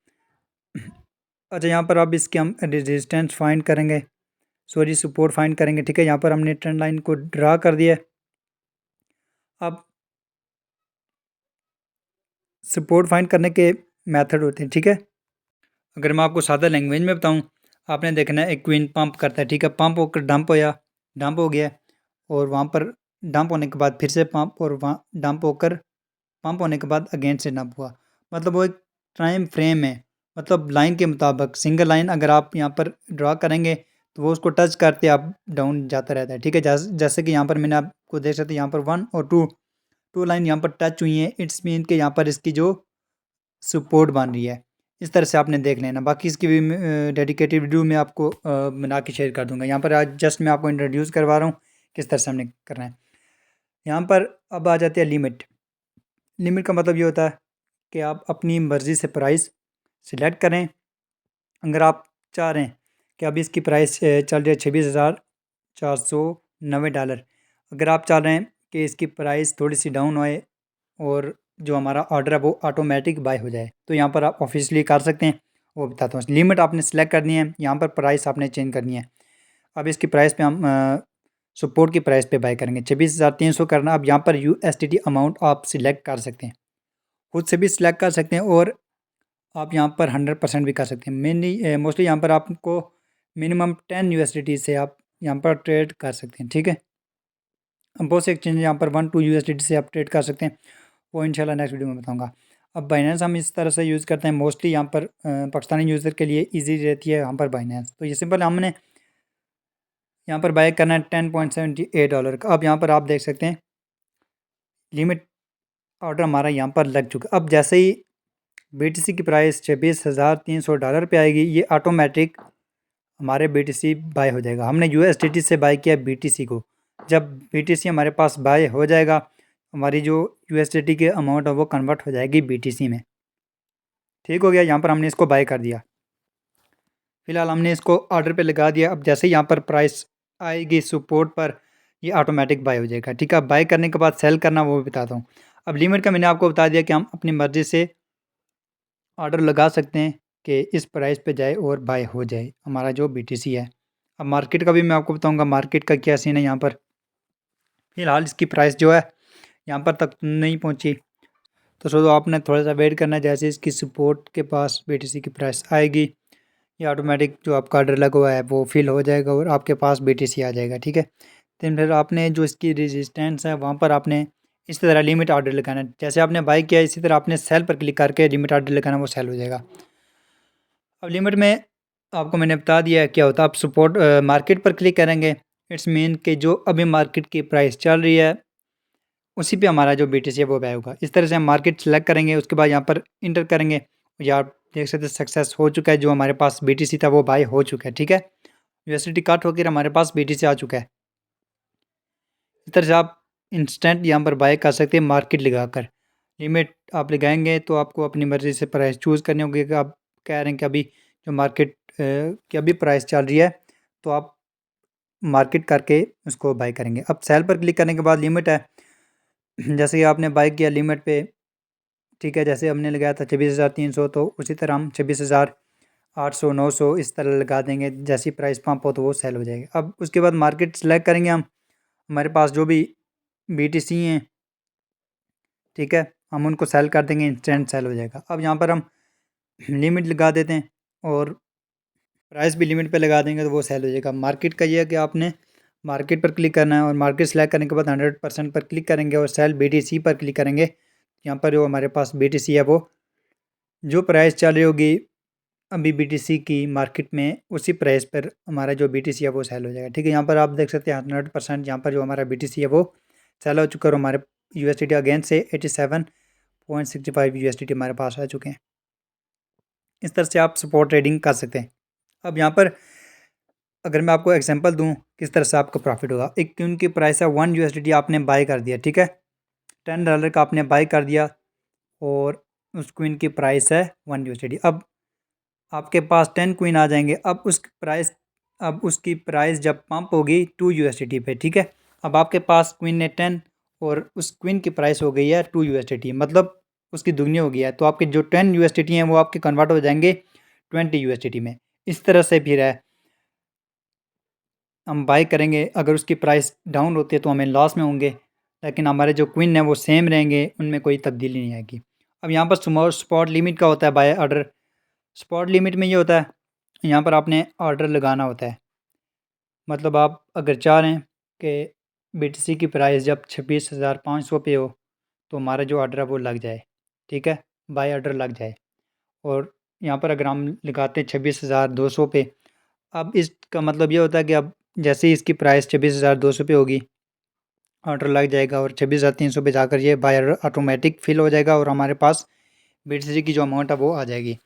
अच्छा, यहाँ पर अब इसके हम रेजिस्टेंस फाइंड करेंगे, सॉरी सपोर्ट फाइंड करेंगे, ठीक है। यहाँ पर हमने ट्रेंड लाइन को ड्रा कर दिया है। अब सपोर्ट फाइंड करने के मेथड होते हैं, ठीक है। अगर मैं आपको सादा लैंग्वेज में बताऊँ, आपने देखना है एक क्वीन पंप करता है, ठीक है। पंप होकर डंप हो गया और वहाँ पर डंप होने के बाद फिर से पंप और वहाँ डंप होकर पंप होने के बाद अगेन से डंप हुआ। मतलब वो एक टाइम फ्रेम है, मतलब लाइन के मुताबिक सिंगल लाइन अगर आप यहाँ पर ड्रा करेंगे तो वो उसको टच करते आप डाउन जाता रहता है, ठीक है। जैसे कि यहाँ पर मैंने आपको देख सकते हैं यहाँ पर 1 और 2 लाइन यहाँ पर टच हुई हैं, इट्स मीन कि यहाँ पर इसकी जो सपोर्ट बन रही है। इस तरह से आपने देख लेना, बाकी इसकी भी डेडिकेटेड वीडियो में आपको बना के शेयर कर दूंगा। यहाँ पर आज जस्ट मैं आपको इंट्रोड्यूस करवा रहा हूँ किस तरह से हमने करना है। यहाँ पर अब आ जाती है लिमिट। लिमिट का मतलब ये होता है कि आप अपनी मर्ज़ी से प्राइस सिलेक्ट करें। अगर आप चाह रहे हैं कि अभी इसकी प्राइस चल रही है $26,490, अगर आप चाह रहे हैं कि इसकी प्राइस थोड़ी सी डाउन होए और जो हमारा ऑर्डर है वो ऑटोमेटिक बाय हो जाए, तो यहाँ पर आप ऑफिशियली कर सकते हैं। वो बताता हूँ। लिमिट आपने सेलेक्ट करनी है, यहाँ पर प्राइस आपने चेंज करनी है। अब इसकी प्राइस पे हम सपोर्ट की प्राइस पे बाय करेंगे, 26,300 करना। अब यहाँ पर USDT अमाउंट आप सिलेक्ट कर सकते हैं, खुद से भी सिलेक्ट कर सकते हैं और आप यहाँ पर 100% भी कर सकते हैं। मेनली मोस्टली यहाँ पर आपको मिनिमम 10 USDT से आप यहाँ पर ट्रेड कर सकते हैं, ठीक है। अब बहुत से एक्सचेंज यहाँ पर 1-2 USDT से आप ट्रेड कर सकते हैं, वो इंशाल्लाह नेक्स्ट वीडियो में बताऊँगा। अब बाइनेंस हम इस तरह से यूज़ करते हैं, मोस्टली यहाँ पर पाकिस्तानी यूज़र के लिए ईजी रहती है यहाँ पर बाइनेंस। तो ये सिंपल हमने यहाँ पर बाय करना है $10.78 का। अब यहाँ पर आप देख सकते हैं लिमिट ऑर्डर हमारा यहाँ पर लग चुका। अब जैसे ही BTC की प्राइस $26,300 पे आएगी, ये ऑटोमेटिक हमारे BTC बाय हो जाएगा। हमने USDT से बाय किया BTC को, जब BTC हमारे पास बाय हो जाएगा, हमारी जो USDT की अमाउंट है वो कन्वर्ट हो जाएगी BTC में, ठीक हो गया। यहाँ पर हमने इसको बाय कर दिया, फिलहाल हमने इसको ऑर्डर पे लगा दिया। अब जैसे ही यहाँ पर प्राइस आएगी सपोर्ट पर, ये ऑटोमेटिक बाय हो जाएगा, ठीक है। बाय करने के बाद सेल करना वो भी बताता हूँ। अब लिमिट का मैंने आपको बता दिया कि हम अपनी मर्ज़ी से ऑर्डर लगा सकते हैं कि इस प्राइस पे जाए और बाय हो जाए हमारा जो BTC है। अब मार्केट का भी मैं आपको बताऊंगा मार्केट का क्या सीन है। यहाँ पर फ़िलहाल इसकी प्राइस जो है यहाँ पर तक नहीं पहुँची, तो सो आपने थोड़ा सा वेट करना है। जैसे इसकी सपोर्ट के पास BTC की प्राइस आएगी, ये ऑटोमेटिक जो आपका ऑर्डर लगा हुआ है वो फिल हो जाएगा और आपके पास BTC आ जाएगा, ठीक है। तो फिर आपने जो इसकी रेजिस्टेंस है वहाँ पर आपने इस तरह लिमिट ऑर्डर लगाना है। जैसे आपने बाई किया इसी तरह आपने सेल पर क्लिक करके लिमिट ऑर्डर लगाना, वो सेल हो जाएगा। अब लिमिट में आपको मैंने बता दिया है क्या होता है। आप सपोर्ट मार्केट पर क्लिक करेंगे, इट्स मीन कि जो अभी मार्केट की प्राइस चल रही है उसी पे हमारा जो BTC है वो बाय होगा। इस तरह से हम मार्केट सेलेक्ट करेंगे, उसके बाद यहाँ पर इंटर करेंगे या देख सकते हैं सक्सेस हो चुका है, जो हमारे पास BTC था वो बाय हो चुका है, ठीक है। USDT कट होकर हमारे पास BTC आ चुका है। इस तरह से आप इंस्टेंट यहाँ पर बाय कर सकते हैं मार्केट लगाकर। लिमिट आप लगाएंगे तो आपको अपनी मर्ज़ी से प्राइस चूज़ करनी होगी कि आप कह रहे हैं कि अभी जो मार्केट की अभी प्राइस चल रही है, तो आप मार्केट करके उसको बाय करेंगे। अब सेल पर क्लिक करने के बाद लिमिट है, जैसे कि आपने बाय किया लिमिट पे, ठीक है, जैसे हमने लगाया था 26,300, तो उसी तरह हम 26,800 900 इस तरह लगा देंगे। जैसी प्राइस पंप हो तो वो सेल हो जाएगा। अब उसके बाद मार्केट सेलेक्ट करेंगे हम, हमारे पास जो भी BTC हैं, ठीक है, हम उनको सेल कर देंगे, इंस्टेंट सेल हो जाएगा। अब यहाँ पर हम लिमिट लगा देते हैं और प्राइस भी लिमिट पे लगा देंगे तो वो सेल हो जाएगा। मार्केट का ये है कि आपने मार्केट पर क्लिक करना है और मार्केट सेलेक्ट करने के बाद 100% पर क्लिक करेंगे और सेल BTC पर क्लिक करेंगे। यहाँ पर जो हमारे पास BTC है, वो जो प्राइस चल रही होगी अभी BTC की मार्केट में, उसी प्राइस पर हमारा जो BTC है वो सेल हो जाएगा, ठीक है। यहाँ पर आप देख सकते हैं 100% यहाँ पर जो हमारा BTC है वो सेल हो चुका है और हमारे USDT अगेन से 87.65 USDT हमारे पास आ चुके हैं। इस तरह से आप स्पॉट ट्रेडिंग कर सकते हैं। अब यहाँ पर अगर मैं आपको एग्जांपल दूं किस तरह से आपका प्रॉफिट होगा, एक क्विन की प्राइस है 1 USDT, आपने बाय कर दिया, ठीक है, $10 का आपने बाय कर दिया और उस क्विन की प्राइस है 1 USDT। अब आपके पास 10 क्विन आ जाएंगे। अब उसकी प्राइस जब पंप होगी 2 USDT पे, ठीक है। अब आपके पास क्विन ने 10 और उस क्विन की प्राइस हो गई है 2 USDT, मतलब उसकी दुगनी हो गई है। तो आपके जो 10 USDT हैं वो आपके कन्वर्ट हो जाएंगे 20 USDT में। इस तरह से फिर है, हम बाय करेंगे, अगर उसकी प्राइस डाउन होती है तो हमें लॉस में होंगे, लेकिन हमारे जो क्विन है वो सेम रहेंगे, उनमें कोई तब्दीली नहीं आएगी। अब यहाँ पर स्पॉट लिमिट का होता है बाय ऑर्डर। स्पॉट लिमिट में ये होता है, यहाँ पर आपने ऑर्डर लगाना होता है, मतलब आप अगर चाह रहे हैं कि BTC की प्राइस जब 26,500 पे हो तो हमारा जो ऑर्डर है वो लग जाए, ठीक है, बाय ऑर्डर लग जाए। और यहाँ पर अगर हम लगाते हैं 26,200 पे, अब इसका मतलब ये होता है कि अब जैसे ही इसकी प्राइस 26,200 पे होगी, ऑर्डर लग जाएगा और 26,300 पे जाकर ये बाय ऑर्डर ऑटोमेटिक फिल हो जाएगा और हमारे पास BTC की जो अमाउंट है वो आ जाएगी।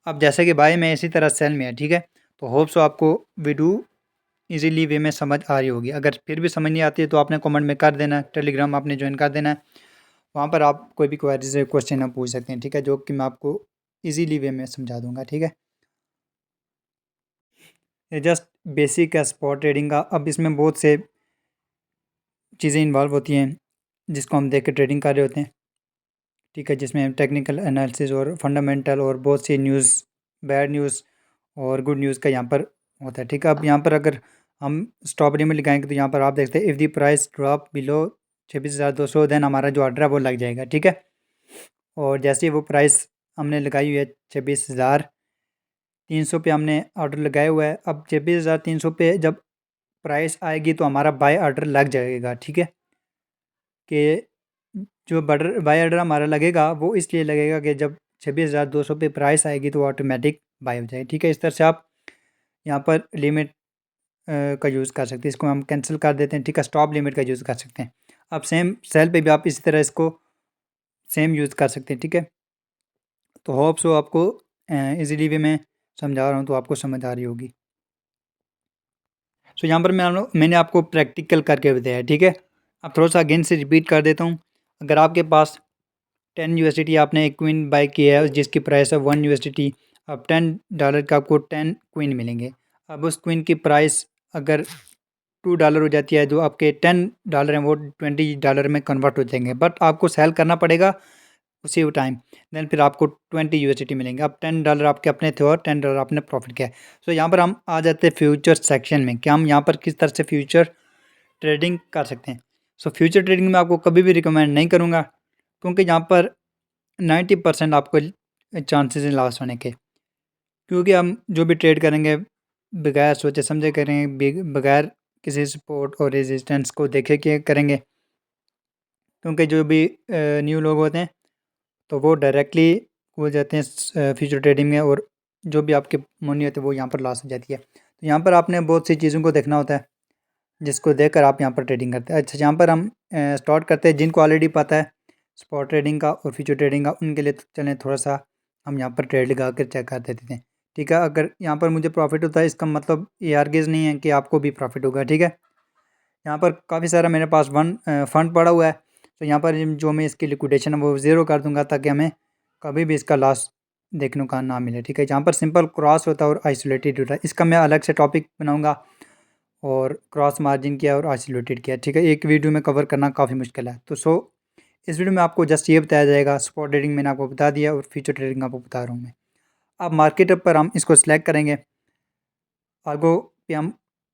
अब जैसे कि बाय में इसी तरह सेल में है, ठीक है। तो होप सो आपको वीडियो इजीली वे में समझ आ रही होगी। अगर फिर भी समझ नहीं आती है तो आपने कमेंट में कर देना है, टेलीग्राम आपने ज्वाइन कर देना है, वहाँ पर आप कोई भी क्वेरीज क्वेश्चन आप पूछ सकते हैं, ठीक है, जो कि मैं आपको इजीली वे में समझा दूंगा, ठीक है। ये जस्ट बेसिक है स्पॉट ट्रेडिंग का। अब इसमें बहुत से चीज़ें इन्वॉल्व होती हैं जिसको हम देख के ट्रेडिंग कर रहे होते हैं, ठीक है, जिसमें टेक्निकल एनालिसिस और फंडामेंटल और बहुत सी न्यूज़, बैड न्यूज़ और गुड न्यूज़ का यहाँ पर होता है, ठीक है। अब यहाँ पर अगर हम स्टॉप लिमिट लगाएंगे तो यहाँ पर आप देखते हैं if the price drop below 26,200 then हमारा जो ऑर्डर है वो लग जाएगा, ठीक है। और जैसे ही वो प्राइस हमने लगाई हुई है 26,300 पे हमने ऑर्डर लगाया हुआ है। अब 26,300 पे जब प्राइस आएगी तो हमारा बाय ऑर्डर लग जाएगा, ठीक है, कि जो बाय ऑर्डर हमारा लगेगा वो इसलिए लगेगा कि जब 26,200 पे प्राइस आएगी तो ऑटोमेटिक बाय हो जाएगी, ठीक है। इस तरह से आप यहाँ पर लिमिट का यूज़ कर सकते हैं। इसको हम कैंसिल कर देते हैं, ठीक है, स्टॉप लिमिट का यूज़ कर सकते हैं। अब सेम सेल पे भी आप इसी तरह इसको सेम यूज़ कर सकते हैं, ठीक है। तो होप सो आपको इजीली वे में समझा रहा हूँ तो आपको समझ आ रही होगी। सो यहाँ पर मैंने आपको प्रैक्टिकल करके बताया है, ठीक है। अब थोड़ा सा अगेन से रिपीट कर देता हूँ। अगर आपके पास 10 USDT आपने एक क्विन बाय किया है जिसकी प्राइस है 1 USDT, अब $10 का आपको 10 क्विन मिलेंगे। अब उस क्विन की प्राइस अगर $2 हो जाती है, जो आपके $10 हैं वो $20 में कन्वर्ट हो जाएंगे, बट आपको सेल करना पड़ेगा उसी टाइम, देन फिर आपको 20 USDT मिलेंगे। अब $10 आपके अपने थे और $10 आपने प्रॉफिट किया है। सो यहाँ पर हम आ जाते हैं फ्यूचर सेक्शन में कि हम यहाँ पर किस तरह से फ्यूचर ट्रेडिंग कर सकते हैं। सो फ्यूचर ट्रेडिंग में आपको कभी भी रिकमेंड नहीं करूँगा, क्योंकि यहाँ पर 90% आपको चांसेस हैं लॉस होने के, क्योंकि हम जो भी ट्रेड करेंगे बगैर सोचे समझे करेंगे, बगैर किसी सपोर्ट और रेजिस्टेंस को देखे के करेंगे, क्योंकि जो भी न्यू लोग होते हैं तो वो डायरेक्टली हो जाते हैं फ्यूचर ट्रेडिंग में, और जो भी आपके मनी होती है वो यहाँ पर लॉस हो जाती है। तो यहाँ पर आपने बहुत सी चीज़ों को देखना होता है जिसको देखकर आप यहाँ पर ट्रेडिंग करते हैं। अच्छा, यहाँ पर हम स्टार्ट करते हैं। जिनको ऑलरेडी पता है स्पॉट ट्रेडिंग का और फ्यूचर ट्रेडिंग का, उनके लिए तो चलें थोड़ा सा हम यहाँ पर ट्रेड लगा कर चेक कर देते थे, ठीक है। अगर यहाँ पर मुझे प्रॉफिट होता है, इसका मतलब ये हरगिज़ नहीं है कि आपको भी प्रॉफिट होगा, ठीक है। यहाँ पर काफ़ी सारा मेरे पास फंड पड़ा हुआ है, तो यहाँ पर जो मैं इसकी लिक्विडेशन है वो ज़ीरो कर दूंगा, ताकि हमें कभी भी इसका लॉस देखने का ना मिले, ठीक है। यहाँ पर सिंपल क्रॉस होता है और आइसोलेटेड होता है, इसका मैं अलग से टॉपिक बनाऊंगा। और क्रॉस मार्जिन किया और आइसोलेटेड किया, ठीक है, एक वीडियो में कवर करना काफ़ी मुश्किल है। तो इस वीडियो में आपको जस्ट ये बताया जाएगा। स्पॉट ट्रेडिंग मैंने आपको बता दिया और फ्यूचर ट्रेडिंग आपको बता रहा हूँ मैं। अब मार्केट पर हम इसको सिलेक्ट करेंगे, आगो पे हम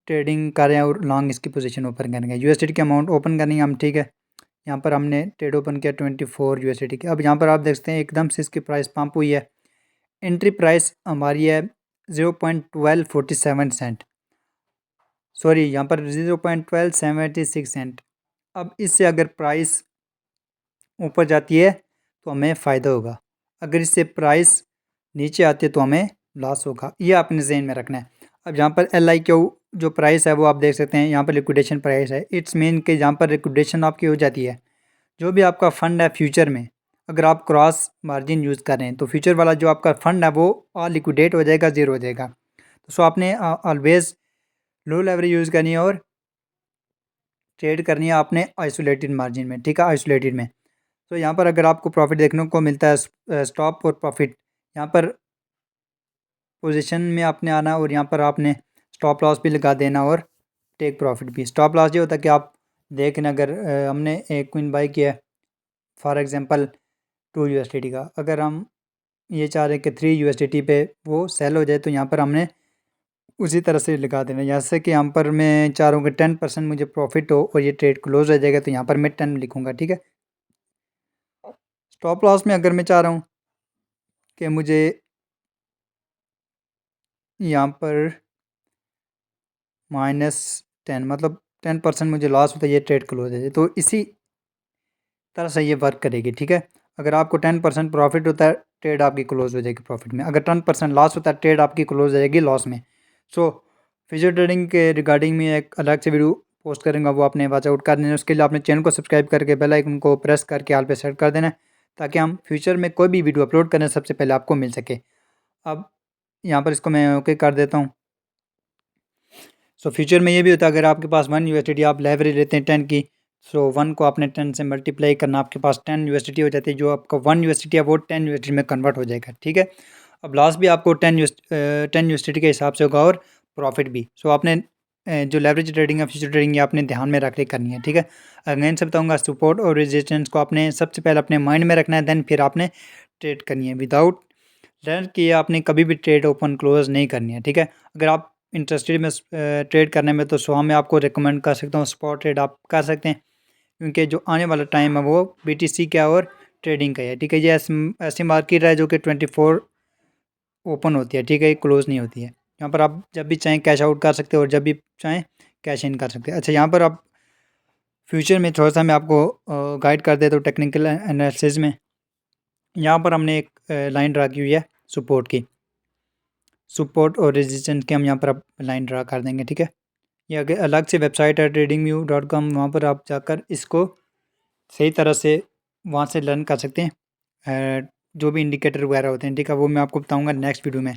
ट्रेडिंग कर रहे हैं और लॉन्ग इसकी पोजीशन ओपन करेंगे। यूएसडी की अमाउंट ओपन करनी है हम, ठीक है। यहाँ पर हमने ट्रेड ओपन किया 24 यूएसडी की। अब यहाँ पर आप देखते हैं एकदम से इसकी प्राइस पंप हुई है। एंट्री प्राइस हमारी है 0.1247 सेंट, सॉरी यहाँ पर 0.1276 सेंट। अब इससे अगर प्राइस ऊपर जाती है तो हमें फ़ायदा होगा, अगर इससे प्राइस नीचे आती है तो हमें लॉस होगा, ये आपने ज़हन में रखना है। अब यहाँ पर LIQ जो प्राइस है वो आप देख सकते हैं, यहाँ पर लिक्विडेशन प्राइस है। इट्स मीन कि यहाँ पर लिक्विडेशन आपकी हो जाती है। जो भी आपका फ़ंड है फ्यूचर में, अगर आप क्रॉस मार्जिन यूज़ कर रहे हैं तो फ्यूचर वाला जो आपका फ़ंड है वो लिक्विडेट हो जाएगा, ज़ीरो हो जाएगा। तो आपने ऑलवेज़ लो लेवरेज यूज़ करनी है और ट्रेड करनी है आपने आइसोलेटेड मार्जिन में, ठीक है, आइसोलेटेड में। तो यहाँ पर अगर आपको प्रॉफिट देखने को मिलता है, स्टॉप और प्रॉफिट, यहाँ पर पोजीशन में आपने आना और यहाँ पर आपने स्टॉप लॉस भी लगा देना और टेक प्रॉफिट भी। स्टॉप लॉस ये होता है कि आप देखें, अगर हमने एक क्विन बाई किया है फॉर एग्जांपल 2 USDT का, अगर हम ये चाह रहे हैं कि 3 USDT पे वो सेल हो जाए, तो यहाँ पर हमने उसी तरह से लगा देना। जैसे कि यहाँ पर मैं चाह रहा हूँ कि 10% मुझे प्रॉफिट हो और ये ट्रेड क्लोज हो जाएगा, तो यहाँ पर मैं 10 लिखूँगा, ठीक है। स्टॉप लॉस में अगर मैं चाह रहा हूँ कि मुझे यहाँ पर -10 मतलब 10% मुझे लॉस होता है, ये ट्रेड क्लोज है, तो इसी तरह से ये वर्क करेगी, ठीक है। अगर आपको 10% प्रॉफिट होता है, ट्रेड आपकी क्लोज हो जाएगी प्रॉफिट में। अगर 10% लॉस होता है, ट्रेड आपकी क्लोज हो जाएगी लॉस में। सो फ्यूचर ट्रेडिंग के रिगार्डिंग में एक अलग से वीडियो पोस्ट करूँगा, वो आपने वॉच आउट कर देना। उसके लिए आपने चैनल को सब्सक्राइब करके बेल आइकन को प्रेस करके ऑल पे सेट कर देना, ताकि हम फ्यूचर में कोई भी वीडियो अपलोड करें सबसे पहले आपको मिल सके। अब यहाँ पर इसको मैं ओके कर देता हूँ। सो फ्यूचर में ये भी होता है, अगर आपके पास 1 USDT आप लेवरेज लेते हैं 10 की, सो 1 को आपने 10 से मल्टीप्लाई करना, आपके पास 10 USDT हो जाती है। जो आपका 1 USDT है वो 10 USDT में कन्वर्ट हो जाएगा, ठीक है। अब लॉस भी आपको 10 USDT के हिसाब से होगा और प्रॉफिट भी। सो आपने जो लेवरेज ट्रेडिंग है, फ्यूचर ट्रेडिंग है, आपने ध्यान में रख के करनी है, ठीक है। अगेन से बताऊँगा, सपोर्ट और रेजिस्टेंस को आपने सबसे पहले अपने माइंड में रखना है, देन फिर आपने ट्रेड करनी है। विदाउट लर्न किए आपने कभी भी ट्रेड ओपन क्लोज नहीं करनी है, ठीक है। अगर आप इंटरेस्टेड में ट्रेड करने में, तो मैं आपको रिकमेंड कर सकता हूँ, स्पॉट ट्रेड आप कर सकते हैं, क्योंकि जो आने वाला टाइम है वो BTC का और ट्रेडिंग का है, ठीक है। ये ऐसी मार्केट है जो कि 24 ओपन होती है, ठीक है, क्लोज नहीं होती है। यहाँ पर आप जब भी चाहें कैश आउट कर सकते हो और जब भी चाहें कैश इन कर सकते हैं। अच्छा, यहाँ पर आप फ्यूचर में थोड़ा सा मैं आपको गाइड कर देता हूँ टेक्निकल एनालिसिस में। यहाँ पर हमने एक लाइन ड्रा की हुई है सपोर्ट की, सपोर्ट और रेजिस्टेंस की हम यहाँ पर अब लाइन ड्रा कर देंगे, ठीक है। ये आगे अलग से वेबसाइट है tradingview.com, वहाँ पर आप जाकर इसको सही तरह से वहाँ से लर्न कर सकते हैं। जो भी इंडिकेटर वगैरह होते हैं, ठीक है, वो मैं आपको बताऊँगा नेक्स्ट वीडियो में।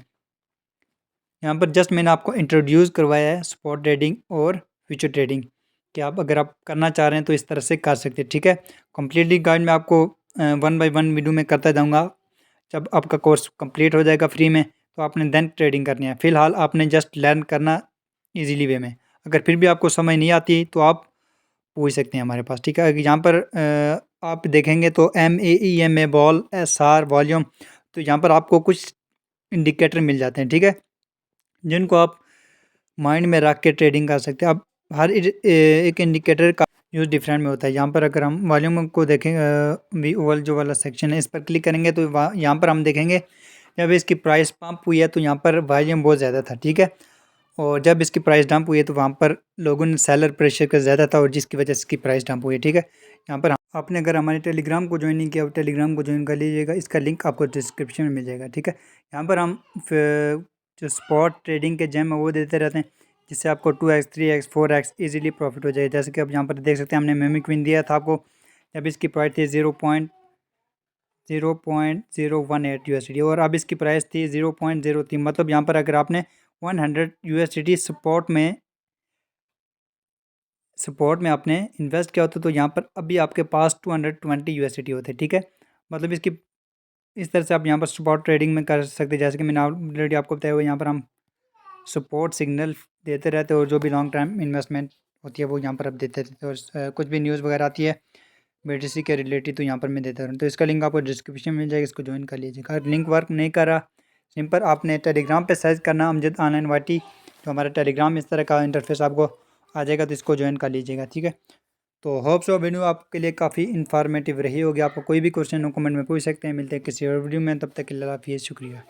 यहाँ पर जस्ट मैंने आपको इंट्रोड्यूस करवाया है स्पॉट ट्रेडिंग और फ्यूचर ट्रेडिंग, कि आप अगर आप करना चाह रहे हैं तो इस तरह से कर सकते हैं, ठीक है। कम्प्लीटली गाइड मैं आपको 1 बाय 1 वीडियो में करता जाऊँगा। जब आपका कोर्स कंप्लीट हो जाएगा फ्री में, तो आपने देन ट्रेडिंग करनी है। फ़िलहाल आपने जस्ट लर्न करना ईज़िली वे में। अगर फिर भी आपको समझ नहीं आती तो आप पूछ सकते हैं हमारे पास, ठीक है। यहाँ पर आप देखेंगे तो MAEMA बॉल SR वॉल्यूम, तो यहाँ पर आपको कुछ इंडिकेटर मिल जाते हैं, ठीक है, जिनको आप माइंड में रख के ट्रेडिंग कर सकते हैं। अब हर एक इंडिकेटर का यूज़ डिफरेंट में होता है। यहाँ पर अगर हम वॉल्यूम को देखें, वी ओवल जो वाला सेक्शन है, इस पर क्लिक करेंगे तो यहाँ पर हम देखेंगे जब इसकी प्राइस पंप हुई है तो यहाँ पर वॉल्यूम बहुत ज़्यादा था, ठीक है। और जब इसकी प्राइस डंप हुई है तो वहाँ पर लोगों ने सेलर प्रेशर का ज़्यादा था, और जिसकी वजह से इसकी प्राइस डंप हुई है, ठीक है। यहाँ पर आपने अगर हमारे टेलीग्राम को ज्वाइन नहीं किया, टेलीग्राम को ज्वाइन कर लीजिएगा, इसका लिंक आपको डिस्क्रिप्शन में मिल जाएगा, ठीक है। यहाँ पर हम जो स्पॉट ट्रेडिंग के जेम है वो देते रहते हैं, जिससे आपको 2x 3x 4x easily profit हो जाए। जैसे कि अब यहाँ पर देख सकते हैं, हमने मेमी क्वीन दिया था आपको जब इसकी प्राइस थी 0.018 यूएसडी और अब इसकी प्राइस थी 0.03। मतलब यहाँ पर अगर आपने 100 यूएसडी सपोर्ट में आपने इन्वेस्ट किया होता तो यहाँ पर अभी आपके पास 220 यूएसडी होते, ठीक है। मतलब इसकी इस तरह से आप यहाँ पर सपोर्ट ट्रेडिंग में कर सकते हैं। जैसे कि मैंने ऑलरेडी आपको बताया हुआ, यहाँ पर हम सपोर्ट सिग्नल देते रहते हैं और जो भी लॉन्ग टर्म इन्वेस्टमेंट होती है वो यहाँ पर अब देते रहते हैं। और कुछ भी न्यूज़ वगैरह आती है BTC के रिलेटेड तो यहाँ पर मैं देता रहूँ। तो इसका लिंक आपको डिस्क्रिप्शन में मिल जाएगा, इसको ज्वाइन कर लीजिएगा। अगर लिंक वर्क नहीं कर रहा, सिंपल आपने टेलीग्राम पे सर्च करना अमजद ऑनलाइन वाटी, जो हमारा टेलीग्राम इस तरह का इंटरफेस आपको आ जाएगा, तो इसको ज्वाइन कर लीजिएगा, ठीक है। तो होप सो वीडियो आपके लिए काफ़ी इन्फॉर्मेटिव रही होगी। आपको कोई भी क्वेश्चन हो कमेंट में पूछ सकते हैं। मिलते हैं किसी और वीडियो में, तब तक के लिए अल्लाह हाफिज़, शुक्रिया।